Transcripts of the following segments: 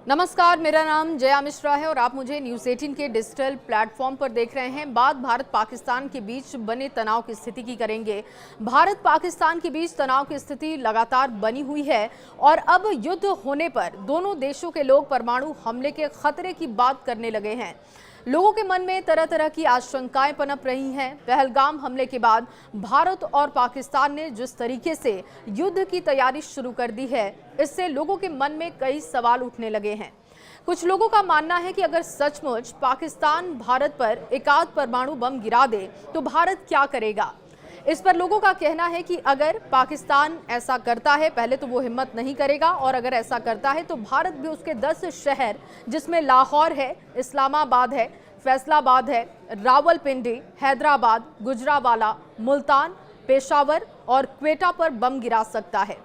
नमस्कार, मेरा नाम जया मिश्रा है और आप मुझे न्यूज़ 18 के डिजिटल प्लेटफॉर्म पर देख रहे हैं। बात भारत पाकिस्तान के बीच बने तनाव की स्थिति की करेंगे। भारत पाकिस्तान के बीच तनाव की स्थिति लगातार बनी हुई है और अब युद्ध होने पर दोनों देशों के लोग परमाणु हमले के खतरे की बात करने लगे हैं। लोगों के मन में तरह तरह की आशंकाएं पनप रही हैं। पहलगाम हमले के बाद भारत और पाकिस्तान ने जिस तरीके से युद्ध की तैयारी शुरू कर दी है, इससे लोगों के मन में कई सवाल उठने लगे हैं। कुछ लोगों का मानना है कि अगर सचमुच पाकिस्तान भारत पर एकाध परमाणु बम गिरा दे तो भारत क्या करेगा। इस पर लोगों का कहना है कि अगर पाकिस्तान ऐसा करता है, पहले तो वो हिम्मत नहीं करेगा, और अगर ऐसा करता है तो भारत भी उसके 10 शहर, जिसमें लाहौर है, इस्लामाबाद है, फैसलाबाद है, रावलपिंडी, हैदराबाद, गुजरावाला, मुल्तान, पेशावर और क्वेटा पर बम गिरा सकता है।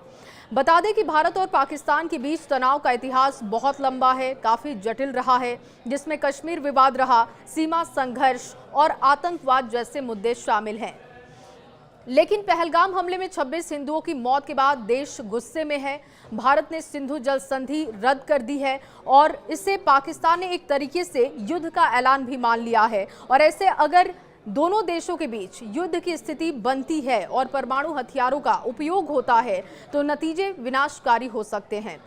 बता दें कि भारत और पाकिस्तान के बीच तनाव का इतिहास बहुत लंबा है, काफ़ी जटिल रहा है, जिसमें कश्मीर विवाद रहा, सीमा संघर्ष और आतंकवाद जैसे मुद्दे शामिल हैं। लेकिन पहलगाम हमले में 26 हिंदुओं की मौत के बाद देश गुस्से में है। भारत ने सिंधु जल संधि रद्द कर दी है और इससे पाकिस्तान ने एक तरीके से युद्ध का ऐलान भी मान लिया है। और ऐसे अगर दोनों देशों के बीच युद्ध की स्थिति बनती है और परमाणु हथियारों का उपयोग होता है तो नतीजे विनाशकारी हो सकते हैं।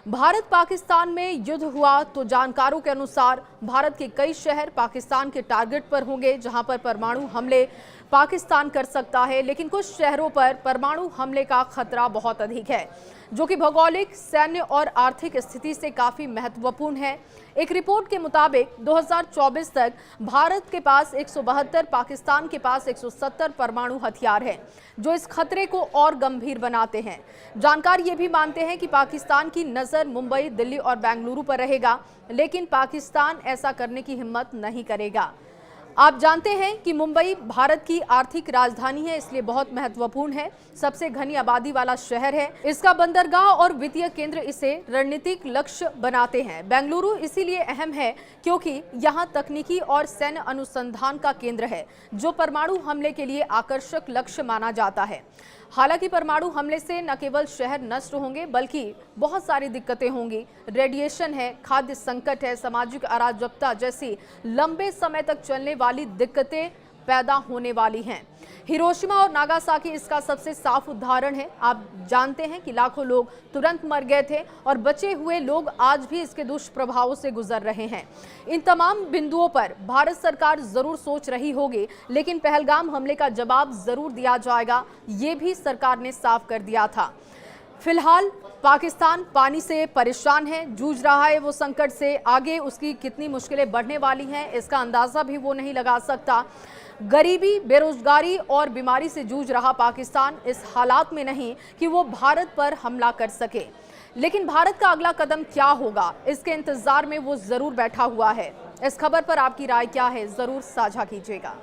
भारत पाकिस्तान में युद्ध हुआ तो जानकारों के अनुसार भारत के कई शहर पाकिस्तान के टारगेट पर होंगे, जहां पर परमाणु हमले पाकिस्तान कर सकता है। लेकिन कुछ शहरों पर परमाणु हमले का खतरा बहुत अधिक है, जो कि भौगोलिक, सैन्य और आर्थिक स्थिति से काफी महत्वपूर्ण है। एक रिपोर्ट के मुताबिक 2024 तक भारत के पास 172, पाकिस्तान के पास 170 परमाणु हथियार हैं, जो इस खतरे को और गंभीर बनाते हैं। जानकार ये भी मानते हैं कि पाकिस्तान की नज़र मुंबई, दिल्ली और बेंगलुरु पर रहेगा, लेकिन पाकिस्तान ऐसा करने की हिम्मत नहीं करेगा। आप जानते हैं कि मुंबई भारत की आर्थिक राजधानी है, इसलिए बहुत महत्वपूर्ण है, सबसे घनी आबादी वाला शहर है। इसका बंदरगाह और वित्तीय केंद्र इसे रणनीतिक लक्ष्य बनाते हैं। बेंगलुरु इसीलिए अहम है क्योंकि यहाँ तकनीकी और सैन्य अनुसंधान का केंद्र है, जो परमाणु हमले के लिए आकर्षक लक्ष्य माना जाता है। हालांकि परमाणु हमले से न केवल शहर नष्ट होंगे, बल्कि बहुत सारी दिक्कतें होंगी। रेडिएशन है, खाद्य संकट है, सामाजिक अराजकता जैसी लंबे समय तक चलने वाली दिक्कतें पैदा होने वाली हैं। हिरोशिमा और नागासाकी इसका सबसे साफ उदाहरण है। आप जानते हैं कि लाखों लोग तुरंत मर गए थे और बचे हुए लोग आज भी इसके दुष्प्रभावों से गुजर रहे हैं। इन तमाम बिंदुओं पर भारत सरकार जरूर सोच रही होगी, लेकिन पहलगाम हमले का जवाब जरूर दिया जाएगा, ये भी सरकार ने साफ कर दिया था। फिलहाल पाकिस्तान पानी से परेशान है, जूझ रहा है वो संकट से। आगे उसकी कितनी मुश्किलें बढ़ने वाली हैं, इसका अंदाजा भी वो नहीं लगा सकता। गरीबी, बेरोजगारी और बीमारी से जूझ रहा पाकिस्तान इस हालात में नहीं कि वो भारत पर हमला कर सके। लेकिन भारत का अगला कदम क्या होगा, इसके इंतजार में वो जरूर बैठा हुआ है। इस खबर पर आपकी राय क्या है, जरूर साझा कीजिएगा।